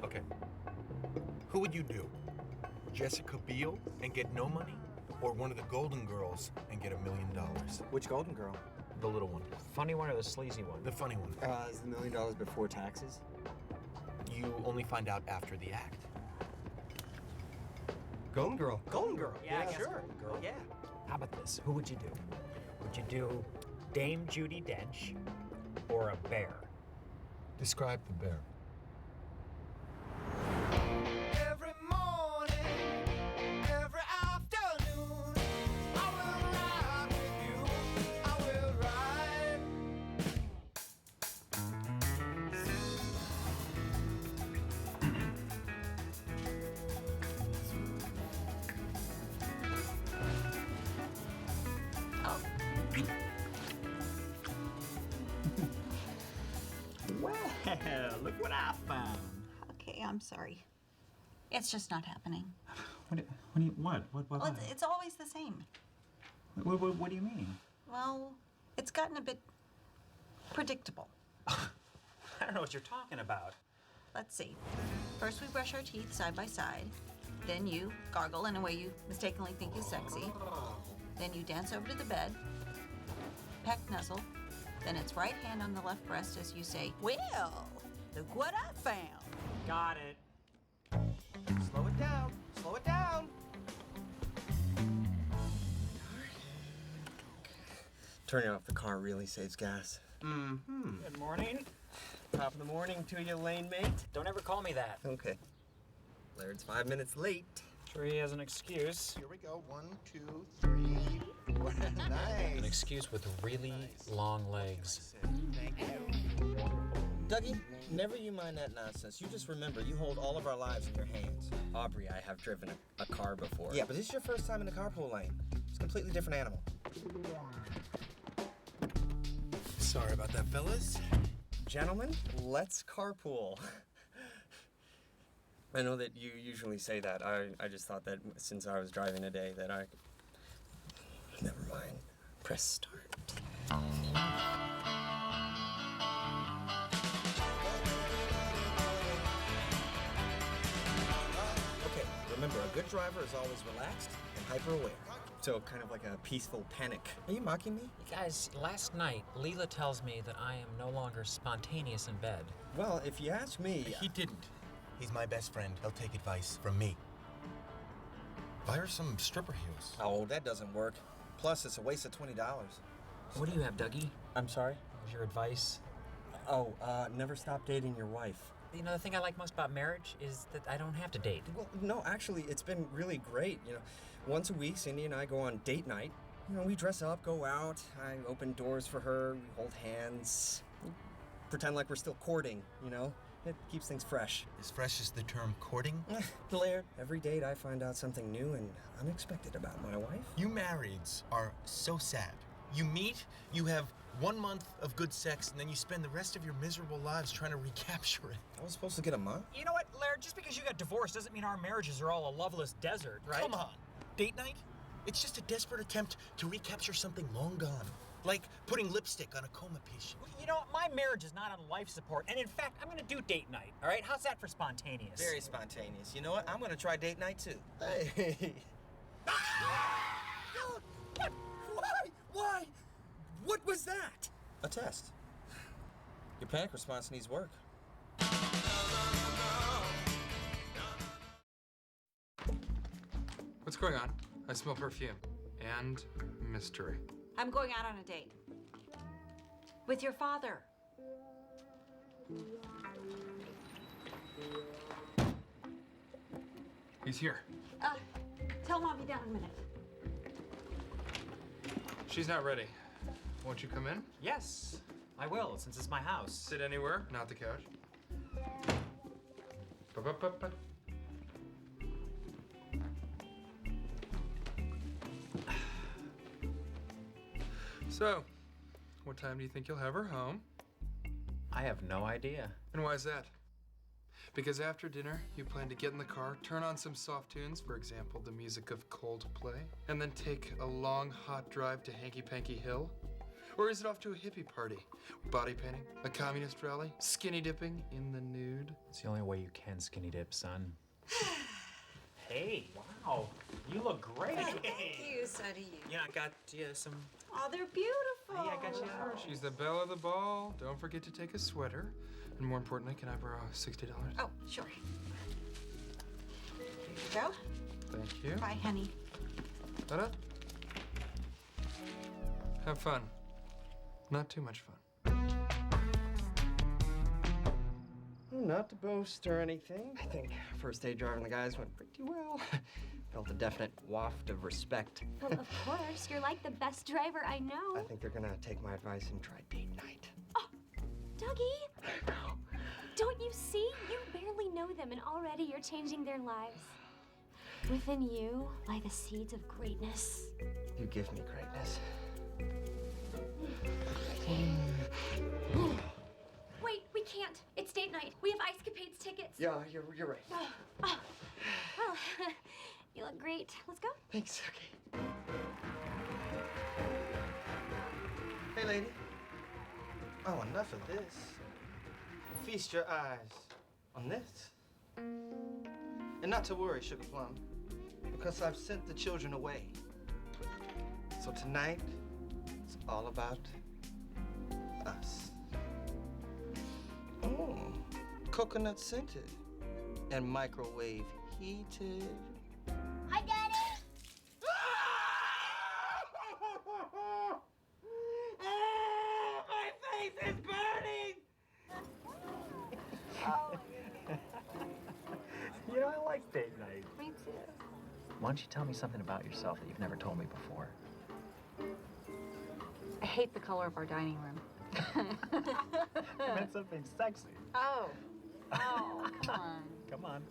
Okay. Who would you do? Jessica Biel and get no money? Or one of the Golden Girls and get $1 million? Which Golden Girl? The little one. Funny one or the sleazy one? The funny one. Is the $1 million before taxes? You only find out after the act. Golden Girl. Golden Girl. Yeah, I guess sure. Golden Girl. Yeah. How about this? Who would you do? Would you do Dame Judi Dench or a bear? Describe the bear. Every morning, every afternoon, I will ride with you. I will ride. Well, look what I found. Okay, I'm sorry. It's just not happening. What? Well, it's always the same. What do you mean? Well, it's gotten a bit predictable. I don't know what you're talking about. Let's see. First, we brush our teeth side by side. Then you gargle in a way you mistakenly think is sexy. Then you dance over to the bed, peck nuzzle. Then it's right hand on the left breast as you say, "Well, look what I found." Got it. Slow it down. Slow it down. Turning off the car really saves gas. Good morning. Top of the morning to you, lane mate. Don't ever call me that. Okay. Laird's 5 minutes late. Sure he has an excuse. Here we go. 1, 2, 3, 4. Nice. An excuse with really long legs. Thank you. Dougie, never you mind that nonsense. You just remember, you hold all of our lives in your hands. Aubrey, I have driven a car before. Yeah, but this is your first time in the carpool lane. It's a completely different animal. Sorry about that, fellas. Gentlemen, let's carpool. I know that you usually say that. I just thought that since I was driving today that I... Never mind. Press start. Okay, remember, a good driver is always relaxed and hyper-aware. So kind of like a peaceful panic. Are you mocking me? You guys, last night, Leela tells me that I am no longer spontaneous in bed. Well, if you ask me... He didn't. He's my best friend. He'll take advice from me. Buy her some stripper heels. Oh, that doesn't work. Plus, it's a waste of $20. What do you have, Dougie? I'm sorry? What was your advice? Oh, never stop dating your wife. You know, the thing I like most about marriage is that I don't have to date. Well, no, actually, it's been really great. You know, once a week, Cindy and I go on date night. You know, we dress up, go out. I open doors for her. We hold hands. We pretend like we're still courting, you know? It keeps things fresh. As fresh as the term courting? Laird, every date I find out something new and unexpected about my wife. You marrieds are so sad. You meet, you have 1 month of good sex, and then you spend the rest of your miserable lives trying to recapture it. I was supposed to get a month? You know what, Laird? Just because you got divorced doesn't mean our marriages are all a loveless desert, right? Come on. Date night? It's just a desperate attempt to recapture something long gone. Like putting lipstick on a coma patient. You know what? My marriage is not on life support. And in fact, I'm going to do date night, all right? How's that for spontaneous? Very spontaneous. You know what? I'm going to try date night, too. Hey. Why? What was that? A test. Your panic response needs work. What's going on? I smell perfume and mystery. I'm going out on a date. With your father. He's here. Tell him I'll be down in a minute. She's not ready. Won't you come in? Yes, I will, since it's my house. Sit anywhere, not the couch. Ba-ba-ba-ba. So, what time do you think you'll have her home? I have no idea. And why is that? Because after dinner, you plan to get in the car, turn on some soft tunes, for example, the music of Coldplay, and then take a long, hot drive to Hanky Panky Hill, Or is it off to a hippie party? Body painting? A communist rally? Skinny dipping in the nude? It's the only way you can skinny dip, son. Hey, wow. You look great. Thank you, so do you. Yeah, I got you some. Oh, they're beautiful. Yeah, I got you. She's the belle of the ball. Don't forget to take a sweater. And more importantly, can I borrow $60? Oh, sure. Here you go. Thank you. Bye, honey. Ta-da. Have fun. Not too much fun. Not to boast or anything. I think first day driving the guys went pretty well. Felt a definite waft of respect. Well, of course. You're like the best driver I know. I think they're gonna take my advice and try date night. Oh, Dougie! Don't you see? You barely know them, and already you're changing their lives. Within you lie the seeds of greatness. You give me greatness. Wait, we can't. It's date night. We have Ice Capades tickets. Yeah, you're right. Well, you look great. Let's go. Thanks, okay. Hey, lady. Oh, enough of this. Feast your eyes on this. And not to worry, Sugar Plum, because I've sent the children away. So tonight, it's all about us. Oh, coconut scented and microwave heated. Hi, Daddy. My face is burning! You know, I like date night. Me too. Why don't you tell me something about yourself that you've never told me before? I hate the color of our dining room. You meant something sexy. Oh. Oh, come on. Come on.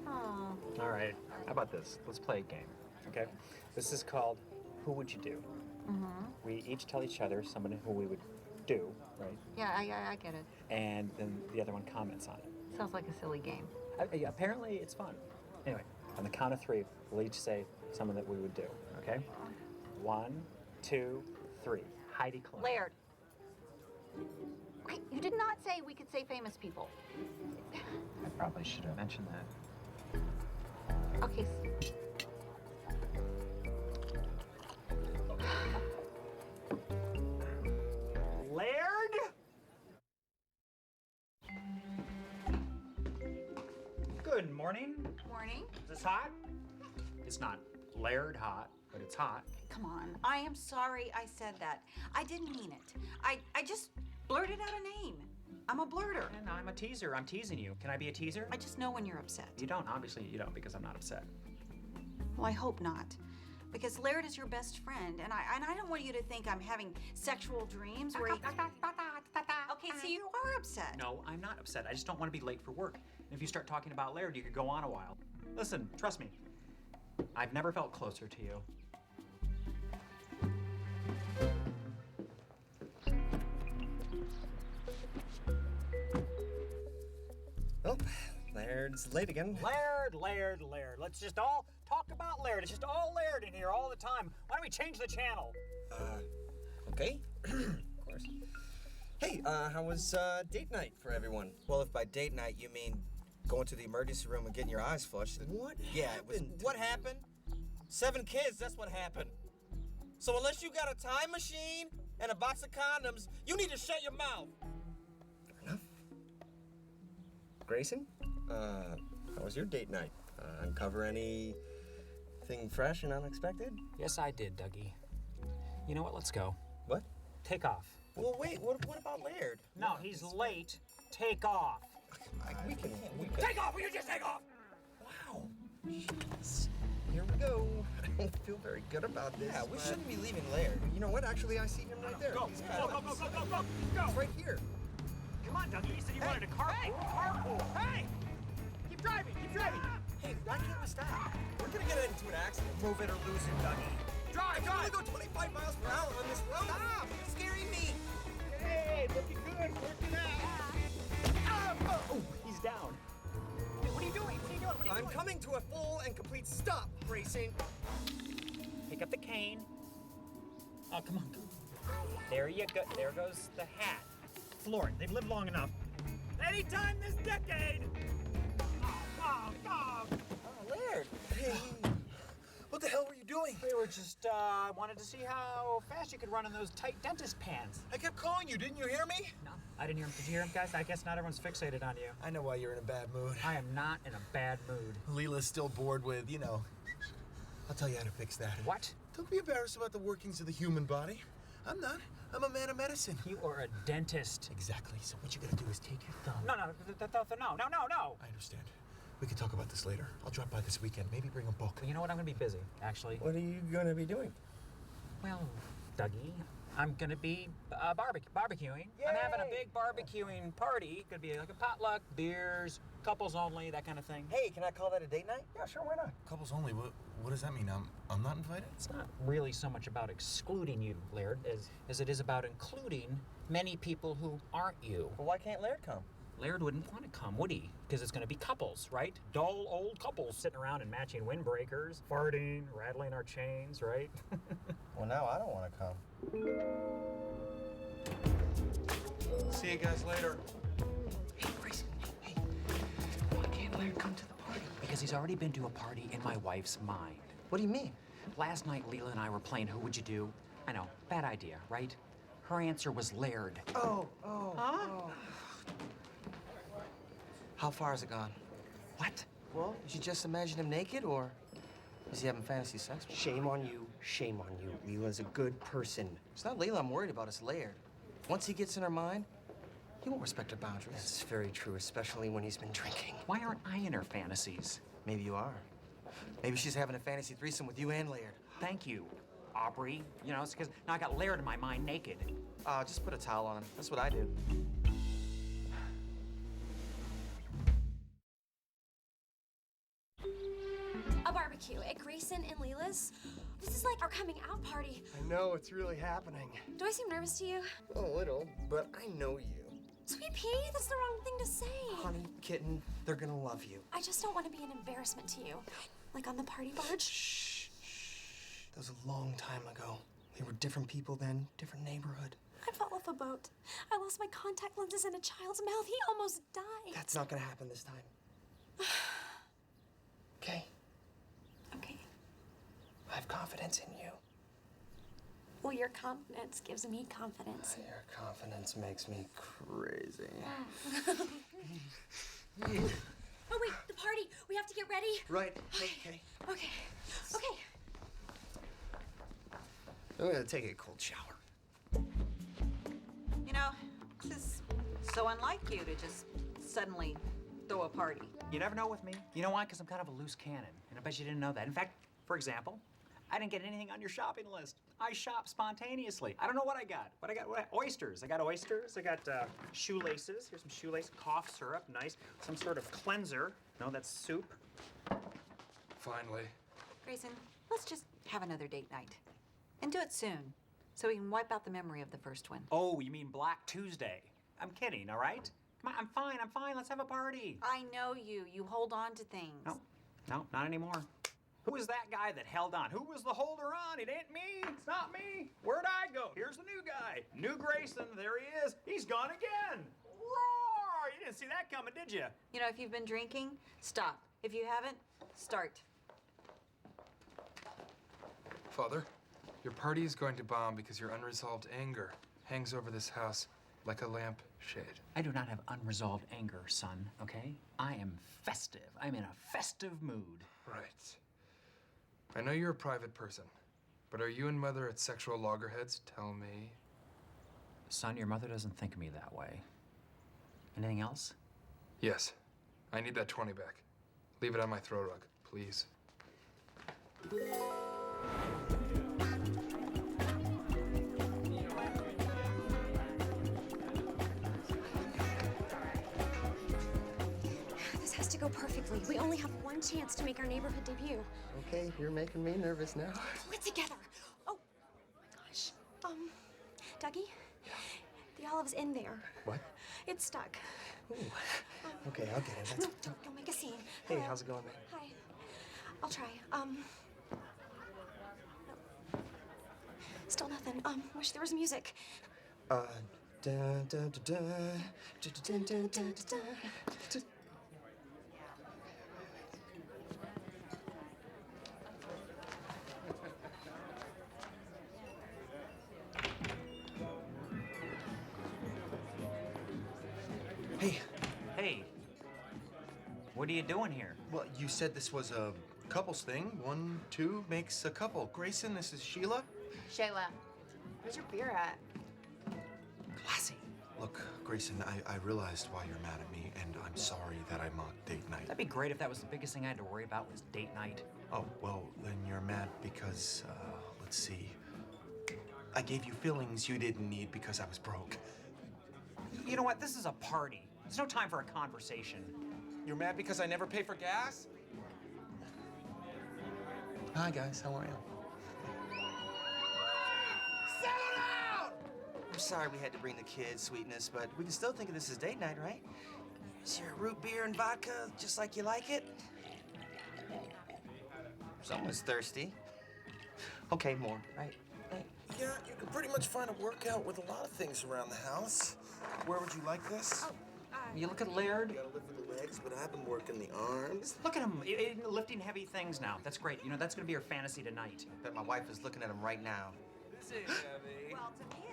Oh. All right. How about this? Let's play a game, okay? This is called Who Would You Do? We each tell each other someone who we would do, right? Yeah, I get it. And then the other one comments on it. Sounds like a silly game. Yeah, apparently it's fun. Anyway, on the count of three, we'll each say someone that we would do, okay? 1, 2, 3. Heidi Klum. Laird. Wait, you did not say we could say famous people. I probably should have mentioned that. Okay. Laird? Good morning. Morning. Is this hot? It's not Laird hot, but it's hot. Come on. I am sorry I said that. I didn't mean it. I just blurted out a name. I'm a blurter. And I'm a teaser. I'm teasing you. Can I be a teaser? I just know when you're upset. You don't. Obviously, you don't, because I'm not upset. Well, I hope not. Because Laird is your best friend, and I don't want you to think I'm having sexual dreams where Okay, so you are upset. No, I'm not upset. I just don't want to be late for work. And if you start talking about Laird, you could go on a while. Listen, trust me. I've never felt closer to you. Oh, Laird's late again. Laird. Let's just all talk about Laird. It's just all Laird in here all the time. Why don't we change the channel? Okay. Of course. Hey, how was date night for everyone? Well, if by date night you mean going to the emergency room and getting your eyes flushed, then what? Yeah, what happened? 7 kids, that's what happened. So unless you got a time machine and a box of condoms, you need to shut your mouth. Fair enough. Grayson, how was your date night? Uncover anything fresh and unexpected? Yes, I did, Dougie. You know what? Let's go. What? Take off. Well, wait, what about Laird? No, he's late. Take off. We can. Take off! Will you just take off? Wow. Jeez. Here we go. I don't feel very good about this. Yeah, we shouldn't be leaving Laird. You know what? Actually, I see him right there. Go. He's Go. He's right here. Come on, Dougie. You said you wanted to carpool. Carpool. Hey! Keep driving. Hey, why can't we stop? We're gonna get into an accident. Move it or lose it, Dougie. Drive! I can only go 25 miles per hour on this road. Stop! You're scaring me. Hey, looking good. Working out. Oh, he's down. Hey, what are you doing? I'm coming to a full and complete stop, Grayson. Pick up the cane. Oh, come on. There you go. There goes the hat. Floor it. They've lived long enough. Anytime this decade! Oh, Laird! Hey, what the hell were you doing? We were just, wanted to see how fast you could run in those tight dentist pants. I kept calling you, didn't you hear me? No, I didn't hear him. Did you hear him, guys? I guess not everyone's fixated on you. I know why you're in a bad mood. I am not in a bad mood. Leela's still bored with, you know. I'll tell you how to fix that. What? Don't be embarrassed about the workings of the human body. I'm not. I'm a man of medicine. You are a dentist. Exactly. So what you gotta do is take your thumb. No. I understand. We can talk about this later. I'll drop by this weekend. Maybe bring a book. You know what? I'm gonna be busy, actually. What are you gonna be doing? Well, Dougie, I'm gonna be barbecuing. I'm having a big barbecuing party. Could be like a potluck, beers, couples only, that kind of thing. Hey, can I call that a date night? Yeah, sure, why not? Couples only. What does that mean? I'm not invited? It's not really so much about excluding you, Laird, as it is about including many people who aren't you. Well, why can't Laird come? Laird wouldn't want to come, would he? Because it's going to be couples, right? Dull old couples sitting around in matching windbreakers, farting, rattling our chains, right? Well, now I don't want to come. See you guys later. Hey, Grayson, hey. Why can't Laird come to the party? Because he's already been to a party in my wife's mind. What do you mean? Last night, Leela and I were playing Who Would You Do? I know, bad idea, right? Her answer was Laird. Oh. How far has it gone? What? Well, did you just imagine him naked, or is he having fantasy sex? Shame on you. Shame on you. Leela's a good person. It's not Layla I'm worried about, it's Laird. Once he gets in her mind, he won't respect her boundaries. That's very true, especially when he's been drinking. Why aren't I in her fantasies? Maybe you are. Maybe she's having a fantasy threesome with you and Laird. Thank you, Aubrey. You know, it's because now I got Laird in my mind naked. Just put a towel on him. That's what I do. A barbecue at Grayson and Leela's? This is like our coming out party. I know, it's really happening. Do I seem nervous to you? A little, but I know you. Sweet pea, that's the wrong thing to say. Honey, kitten, they're gonna love you. I just don't want to be an embarrassment to you. Like on the party barge. Shh. That was a long time ago. We were different people then, different neighborhood. I fell off a boat. I lost my contact lenses in a child's mouth. He almost died. That's not gonna happen this time. Okay? Okay. I have confidence in you. Well, your confidence gives me confidence. Your confidence makes me crazy. Oh, wait, the party. We have to get ready. Right, okay. Okay. I'm gonna take a cold shower. You know, this is so unlike you to just suddenly throw a party. You never know with me. You know why? Because I'm kind of a loose cannon. And I bet you didn't know that. In fact, for example, I didn't get anything on your shopping list. I shop spontaneously. I don't know what I got. Oysters. I got oysters. I got shoelaces. Here's some shoelace. Cough syrup. Nice. Some sort of cleanser. No, that's soup. Finally. Grayson, let's just have another date night. And do it soon, so we can wipe out the memory of the first one. Oh, you mean Black Tuesday? I'm kidding, all right? Come on, I'm fine. Let's have a party. I know you. You hold on to things. No, not anymore. Who was that guy that held on? Who was the holder on? It ain't me. It's not me. Where'd I go? Here's the new guy. New Grayson. There he is. He's gone again. Roar! You didn't see that coming, did you? You know, if you've been drinking, stop. If you haven't, start. Father, your party is going to bomb because your unresolved anger hangs over this house like a lamp shade. I do not have unresolved anger, son, okay? I am festive. I'm in a festive mood. Right. I know you're a private person, but are you and Mother at sexual loggerheads? Tell me. Son, your mother doesn't think of me that way. Anything else? Yes. I need that 20 back. Leave it on my throw rug, please. This has to go perfectly. We only have one chance to make our neighborhood debut. Okay, you're making me nervous now. Pull it together. Oh my gosh. Dougie? The olive's in there. What? It's stuck. Ooh. Okay, I'll get it. That's... Don't make a scene. Hey, Hello. how's it going, man? Hi. I'll try. Still nothing. Wish there was music. Da, da, da, da, da, da, da, da, da, da. Hey, Hey, what are you doing here? well, you said this was a couples thing. 1, 2 makes a couple. Grayson, this is Sheila. Shayla, where's your beer at? Classy. Look, Grayson, I realized why you're mad at me, and I'm sorry that I mocked date night. That'd be great if that was the biggest thing I had to worry about was date night. Oh, well, then you're mad because, let's see. I gave you feelings you didn't need because I was broke. You know what? This is a party. There's no time for a conversation. You're mad because I never pay for gas? Hi, guys. How are you? Settle down! I'm sorry we had to bring the kids, Sweetness, but we can still think of this as date night, right? Is your root beer and vodka just like you like it? Someone's thirsty. Okay, more, right? Right. Yeah, you can pretty much find a workout with a lot of things around the house. Where would you like this? You look at Laird. You gotta lift with the legs, but I've been working the arms. Look at him lifting heavy things now. That's great. You know, that's gonna be your fantasy tonight. I bet my wife is looking at him right now. Well, to me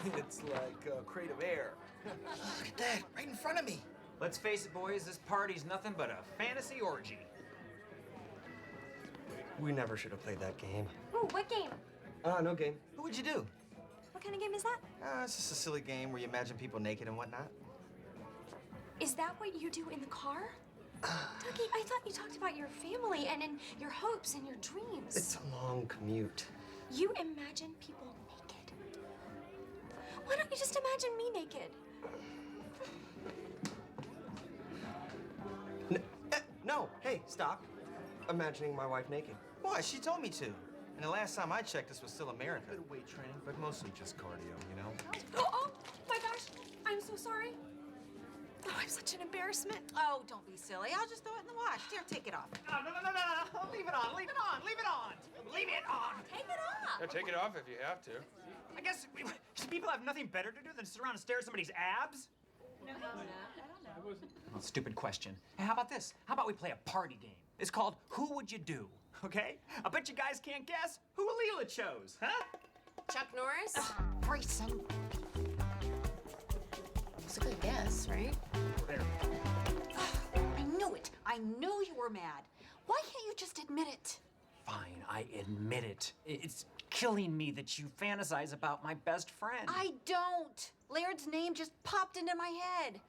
it is. It's like creative air. Look at that, right in front of me. Let's face it, boys, this party's nothing but a fantasy orgy. We never should have played that game. Ooh, what game? No game. What would you do? What kind of game is that? It's just a silly game where you imagine people naked and whatnot. Is that what you do in the car? Dougie, I thought you talked about your family and your hopes and your dreams. It's a long commute. You imagine people naked. Why don't you just imagine me naked? No, hey, stop. Imagining my wife naked. Why? She told me to. And the last time I checked, this was still America. Bit of weight training, but mostly just cardio, you know? Oh my gosh, I'm so sorry. Oh, I'm such an embarrassment. Oh, don't be silly. I'll just throw it in the wash. Here, take it off. No. Leave it on. Leave it on. Leave it on. Leave it on. Take it off. Yeah, take it off if you have to. I guess people have nothing better to do than sit around and stare at somebody's abs. Well, stupid question. Hey, how about this? How about we play a party game? It's called Who Would You Do? Okay? I bet you guys can't guess who Leela chose, huh? Chuck Norris? Grayson. It's a good guess, right? There. I knew it. I knew you were mad. Why can't you just admit it? Fine, I admit it. It's killing me that you fantasize about my best friend. I don't. Laird's name just popped into my head.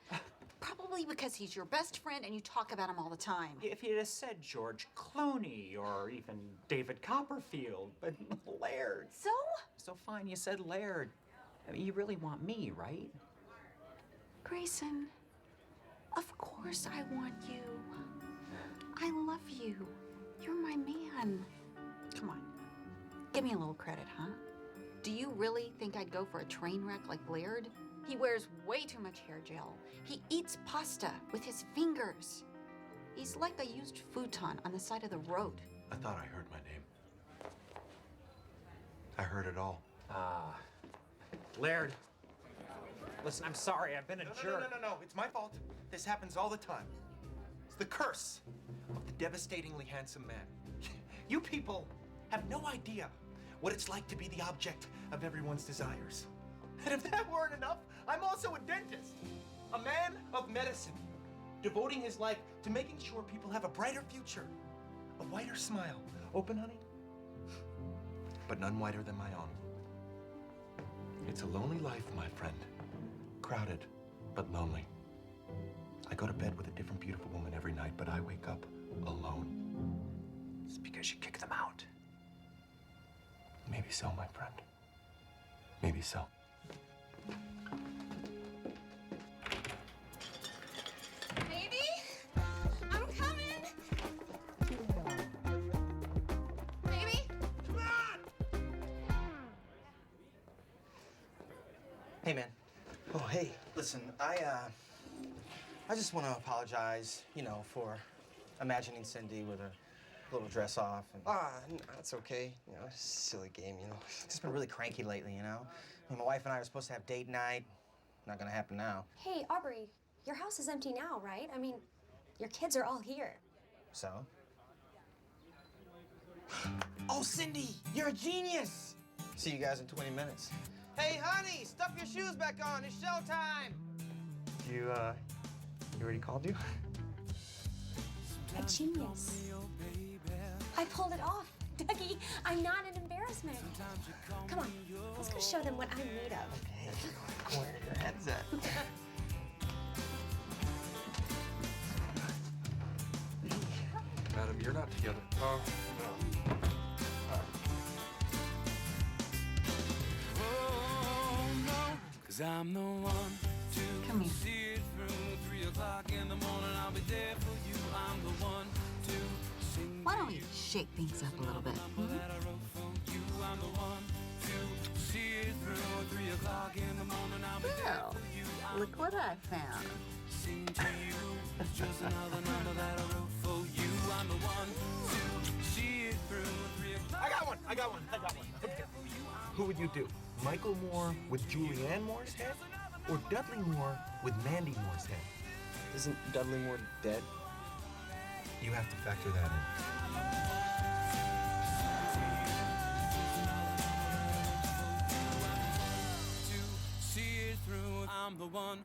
Probably because he's your best friend and you talk about him all the time. If you'd have said George Clooney or even David Copperfield, but Laird. So fine, you said Laird. I mean, you really want me, right? Grayson, of course I want you. I love you. You're my man. Come on. Give me a little credit, huh? Do you really think I'd go for a train wreck like Laird? He wears way too much hair gel. He eats pasta with his fingers. He's like a used futon on the side of the road. I thought I heard my name. I heard it all. Laird. Listen, I'm sorry. I've been a jerk. No. It's my fault. This happens all the time. It's the curse of the devastatingly handsome man. You people have no idea what it's like to be the object of everyone's desires. And if that weren't enough, I'm also a dentist, a man of medicine, devoting his life to making sure people have a brighter future, a whiter smile. Open, honey? But none whiter than my own. It's a lonely life, my friend. Crowded, but lonely. I go to bed with a different beautiful woman every night, but I wake up alone. It's because you kicked them out. Maybe so, my friend. Maybe so. Baby? I'm coming! Baby? Come on! Hey, man. Oh, hey. Listen, I just want to apologize, for imagining Cindy with a A little dress off. And... That's okay. You know, silly game, you know. Just been really cranky lately, you know? I mean, my wife and I were supposed to have date night. Not gonna happen now. Hey, Aubrey, your house is empty now, right? I mean, your kids are all here. So? Oh, Cindy, you're a genius! See you guys in 20 minutes. Hey, honey, stuff your shoes back on. It's showtime! You already called you? A genius. I pulled it off. Dougie, I'm not an embarrassment. Come on, let's go show them what I'm made of. Hey, where are your heads at? Madam, you're not together. Oh, no. Cause I'm the one to Come here. see it through. 3 o'clock in the morning, I'll be there for you. I'm the one to sing. Why don't we shake things up a little bit? I'm the one to see it through. 3 o'clock in the morning, I'll be there Well, for you. look what I found. Sing to you. Just another number that I wrote for you. I'm the one to see it through. 3 o'clock. I got one. Okay. Who would you do? Michael Moore with Julianne Moore's head? Or Dudley Moore with Mandy Moore's head? Isn't Dudley Moore dead? You have to factor that in. To see it through, I'm the one.